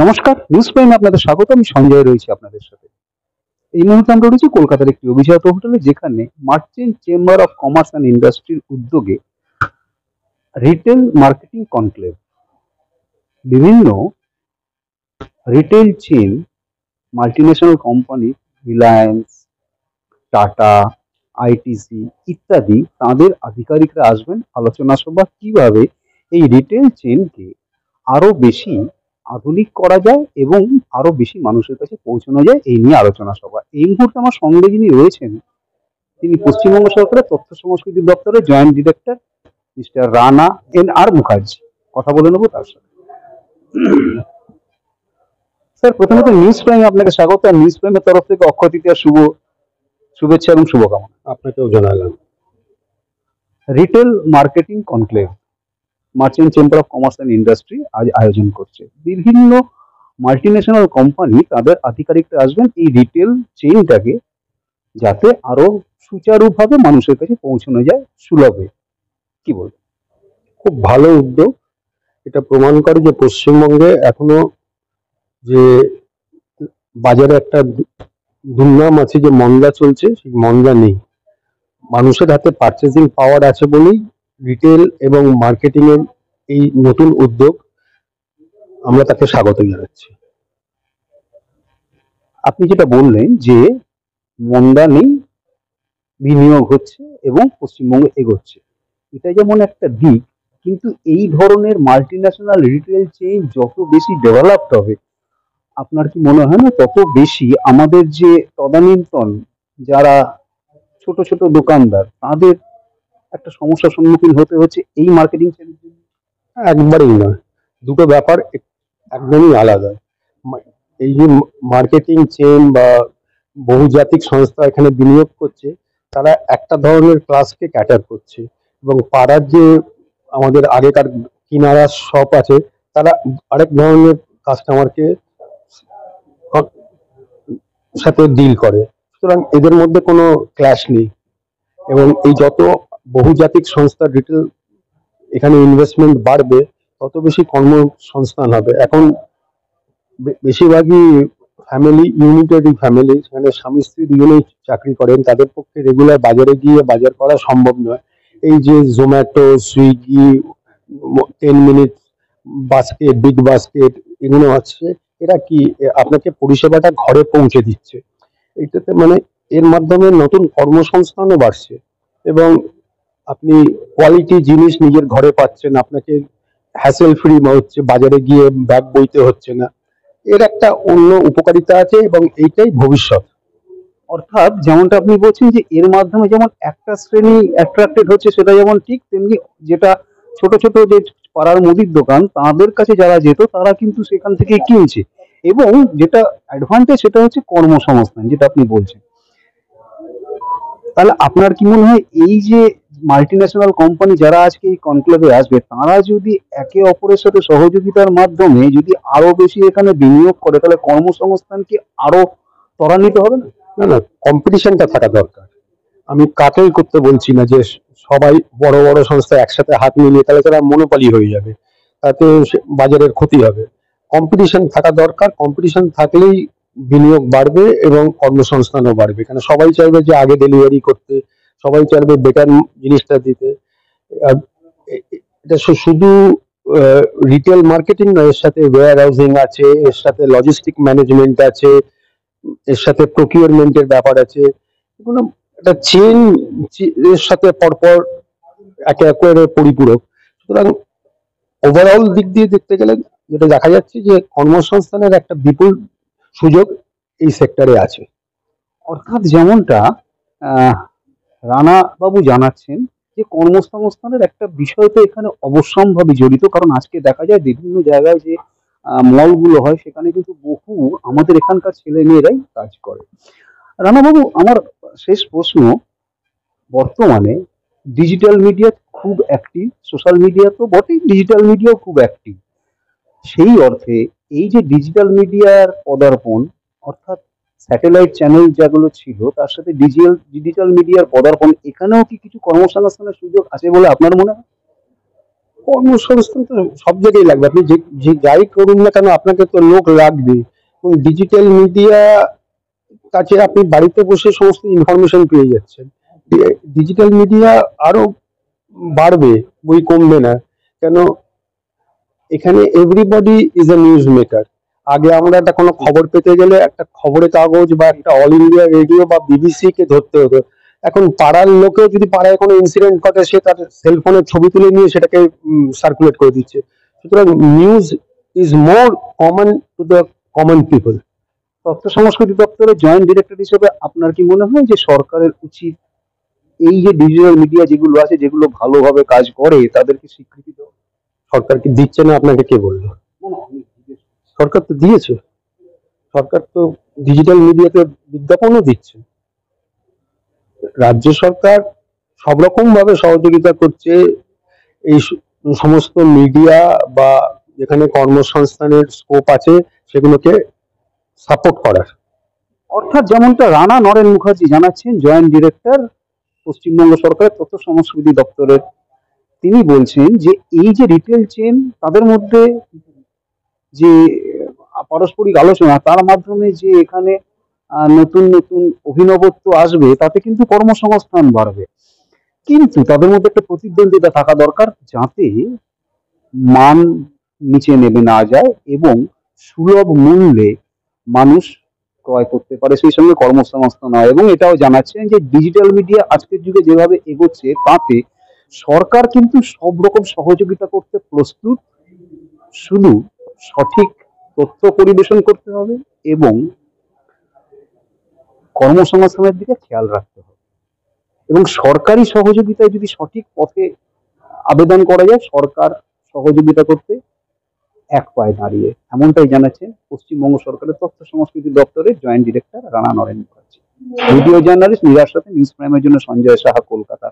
নমস্কার, নিউজ প্রাইমে আপনাদের স্বাগত। আমি সঞ্জয় রয়েছি আপনাদের সাথে। এই মুহূর্তে আমরা রয়েছি কলকাতার একটি অভিজাত হোটেলে, যেখানে merchant chamber of commerce and ইন্ডাস্ট্রির উদ্যোগে রিটেল মার্কেটিং কনক্লেভ, বিভিন্ন retail chain, multinational company, Reliance, tata, ITC ইত্যাদি তাদের আধিকারিকরা আসবেন আলোচনা সভা কিভাবে এই রিটেল চেনকে আরো বেশি আধুনিক করা যায় এবং আরো বেশি মানুষের কাছে পৌঁছানো যায়, এই নিয়ে আলোচনা সভা। এই মুহূর্তে আমার সঙ্গে যিনি রয়েছেন, তিনি পশ্চিমবঙ্গ সরকারের তথ্য সংস্কৃতি দপ্তরের joint director mister Rana NR Mukherjee. কথা বলে নেবো তার সাথে। স্যার, প্রথমত নিউজ প্রাইমে আপনাকে স্বাগত। আর নিউজ প্রাইমের তরফ থেকে অক্ষয় তৃতীয়ার শুভেচ্ছা এবং শুভকামনা। আপনাকেও জানালাম। Retail marketing conclave merchant chamber of commerce and industry আজ আয়োজন করছে। বিভিন্ন মাল্টিন্যাশনাল কোম্পানি তাদের আধিকারিকরা আসবেন এই রিটেল চেইনটাকে যাতে আরো সুচারুভাবে মানুষের কাছে পৌঁছানো যায় সুলভে। কি বলবো, খুব ভালো উদ্যোগ। এটা প্রমাণ করে যে পশ্চিমবঙ্গে এখনো যে বাজারে একটা দুর্নাম আছে, যে মন্দা চলছে, সেই মন্দা নেই। মানুষের হাতে পারচেজিং পাওয়ার আছে বলেই রিটেল এবং মার্কেটিং এর এই নতুন উদ্যোগ, আমরা তাকে স্বাগত জানাচ্ছি। আপনি যেটা বললেন যে মন্দা নেই, বিনিয়োগ হচ্ছে এবং পশ্চিমবঙ্গ এগোচ্ছে, এটা যেমন একটা দিক, কিন্তু এই ধরনের মাল্টিন্যাশনাল রিটেল চেইন যত বেশি ডেভেলপড হবে, আপনার কি মনে হয় না তত বেশি আমাদের যে তদানীন্তন যারা ছোট ছোট দোকানদার, তাদের একটা সমস্যার সম্মুখীন হতে হচ্ছে এই মার্কেটিং চেইনের জন্য? একবারেই নয়, দুটো ব্যাপার একদমই আলাদা। এই যে মার্কেটিং চেইন বা বহুজাতিক সংস্থা এখানে বিনিয়োগ করছে, তারা একটা ধরনের ক্লাসকে ক্যাটার করছে, এবং পাড়ার যে আমাদের আগেকার কিনারা শপ আছে, তারা আরেক ধরনের কাস্টমারকে সাথে ডিল করে। সুতরাং এদের মধ্যে কোনো ক্ল্যাশ নেই, এবং এই যত বহুজাতিক সংস্থার রিটেল এখানে ইনভেস্টমেন্ট বাড়বে, তত বেশি কর্মসংস্থান হবে। এখন বেশিরভাগই ফ্যামিলি, ইউনিটারি ফ্যামিলি, সেখানে স্বামী স্ত্রী দুজনেই চাকরি করেন, তাদের পক্ষে রেগুলার বাজারে গিয়ে বাজার করা সম্ভব নয়। এই যে Zomato, Swiggy, 10 minute basket, big basket, এগুলো আছে, এরা কি আপনাকে পরিষেবাটা ঘরে পৌঁছে দিচ্ছে। এইটাতে মানে এর মাধ্যমে নতুন কর্মসংস্থানও বাড়ছে, এবং আপনি কোয়ালিটি জিনিস নিজের ঘরে পাচ্ছেন, আপনাকে হ্যাসেল ফ্রি হচ্ছে, বাজারে গিয়ে ব্যাগ বইতে হচ্ছে না। এর একটা অন্য উপকারিতা আছে, এবং এইটাই ভবিষ্যৎ। অর্থাৎ যেমনটা আপনি বলছেন যে এর মাধ্যমে যেমন একটা শ্রেণী অ্যাট্রাক্টেড হচ্ছে, সেটা যেমন ঠিক, তেমনি যেটা ছোট ছোট যে পাড়ার মুদির দোকান, তাদের কাছে যারা যেত তারা কিন্তু সেখান থেকে কিনছে, এবং যেটা অ্যাডভান্টেজ সেটা হচ্ছে কর্মসংস্থান, যেটা আপনি বলছেন। তাহলে আপনার কি মনে হয় এই যে মাল্টিন্যাশনাল কোম্পানি যারা আজকে এই কনক্লেভে আসবে, তারা যদি একে অপরের সাথে সহযোগিতার মাধ্যমে যদি আরো বেশি এখানে বিনিয়োগ করে, তাহলে কর্মসংস্থান কি আরো ত্বরান্বিত হবে না? না না, কম্পিটিশনটা থাকা দরকার। আমি কাকেই করতে বলছি না যে সবাই বড় বড় সংস্থা একসাথে হাত মিলিয়ে, তাহলে তারা মনোপলি হয়ে যাবে, তাতে বাজারের ক্ষতি হবে। কম্পিটিশন থাকা দরকার। কম্পিটিশন থাকলেই বিনিয়োগ বাড়বে এবং কর্মসংস্থানও বাড়বে, কারণ সবাই চাইবে যে আগে ডেলিভারি করতে, সবাই চাইবে বেটার জিনিসটা দিতে। আর এটা শুধু রিটেল মার্কেটিং নয়, এর সাথে ওয়্যার হাউসিং আছে, এর সাথে লজিস্টিক ম্যানেজমেন্ট আছে, এর সাথে প্রকিউরমেন্টের ব্যাপার আছে। এগুলো একটা চেন এর সাথে পরপর একে একে পরিপূরক। সুতরাং ওভারঅল দিক দিয়ে দেখতে গেলে যেটা দেখা যাচ্ছে, যে কর্মসংস্থানের একটা বিপুল সুযোগ এই সেক্টরে আছে। অর্থাৎ যেমনটা আহ, রানা বাবু জানাচ্ছেন যে কর্মসংস্থানের একটা বিষয় তো এখানে অবশ্যম্ভাবী জড়িত, কারণ আজকে দেখা যায় বিভিন্ন জায়গায় যে মলগুলো হয়, সেখানে কিন্তু বহু আমাদের এখানকার ছেলে মেয়েরাই কাজ করে। রানা বাবু, আমার শেষ প্রশ্ন, বর্তমানে ডিজিটাল মিডিয়া খুব অ্যাক্টিভ, সোশ্যাল মিডিয়া তো বটেই, ডিজিটাল মিডিয়াও খুব অ্যাক্টিভ। সেই অর্থে এই যে ডিজিটাল মিডিয়ার পদার্পণ, অর্থাৎ স্যাটেলাইট চ্যানেল যেগুলো ছিল তার সাথে ডিজিটাল মিডিয়ার পদার্পণ, এখানেও কি কিছু কর্মসংস্থানের সুযোগ আছে বলে আপনার মনে হয়? কর্মসংস্থান তো সব জায়গায় লাগবে, আপনি যে যে যাই করুন না কেন আপনাকে তো লোক লাগবে। এবং ডিজিটাল মিডিয়া কাছে আপনি বাড়িতে বসে সমস্ত ইনফরমেশন পেয়ে যাচ্ছেন। ডিজিটাল মিডিয়া আরো বাড়বে, বই কমবে না। কেন, এখানে everybody is a news maker. আগে আমরা একটা কোনো খবর পেতে গেলে একটা খবরের কাগজ বা একটা অল ইন্ডিয়া রেডিও বা বিবিসি কে ধরতে হতো। এখন পাড়ার লোকেও যদি পাড়ায় কোনো ইনসিডেন্ট ঘটে, সে তার সেলফোনের ছবি তুলে নিয়ে সেটাকে সার্কুলেট করে দিচ্ছে। সুতরাং news is more common to the common people. তথ্য সংস্কৃতি দপ্তরের জয়েন্ট ডিরেক্টর হিসেবে আপনার কি মনে হয় যে সরকারের উচিত এই যে ডিজিটাল মিডিয়া যেগুলো আছে, যেগুলো ভালোভাবে কাজ করে, তাদেরকে স্বীকৃতি দেওয়া? সরকার কি দিচ্ছে না আপনাকে কে বললো? না, না, আমি জিজ্ঞেস করছি। সরকার তো দিয়েছে। সরকার তো ডিজিটাল মিডিয়াতে বিজ্ঞাপনও দিচ্ছে। রাজ্য সরকার সব রকম ভাবে সহযোগিতা করছে এই সমস্ত মিডিয়া বা যেখানে কর্মসংস্থানের স্কোপ আছে সেগুলোকে সাপোর্ট করার। অর্থাৎ যেমনটা রানা নরেন মুখার্জি জানাচ্ছেন, জয়েন্ট ডিরেক্টর পশ্চিমবঙ্গ সরকারের তথ্য সংস্কৃতি দপ্তরের, তিনি বলছেন যে এই যে রিটেল চেন, তাদের মধ্যে যে পারস্পরিক আলোচনা, তার মাধ্যমে যে এখানে নতুন নতুন অভিনবত্ব আসবে, তাতে কিন্তু কর্মসংস্থান বাড়বে। কিন্তু তাদের মধ্যে একটা প্রতিদ্বন্দ্বিতা থাকা দরকার, যাতে মান নিচে নেমে না যায় এবং সুলভ মূল্যে মানুষ ক্রয় করতে পারে, সেই সঙ্গে কর্মসংস্থান হয়। এবং এটাও জানাচ্ছেন যে ডিজিটাল মিডিয়া আজকের যুগে যেভাবে এগোচ্ছে, তাতে সরকার কিন্তু সব রকম সহযোগিতা করতে প্রস্তুত, শুধু সঠিক তথ্য পরিবেশন করতে হবে এবং কর্মসংস্থানের দিকে খেয়াল রাখতে হবে। এবং সরকারি সহযোগিতায় যদি সঠিক পথে আবেদন করা যায়, সরকার সহযোগিতা করতে এক পায়ে দাঁড়িয়ে, এমনটাই জানাচ্ছেন পশ্চিমবঙ্গ সরকারের তথ্য সংস্কৃতি দপ্তরের joint director Rana Naren Mukherjee. Video journalist নীরার সাথে নিউজ প্রাইমের জন্য সঞ্জয় সাহা, কলকাতা।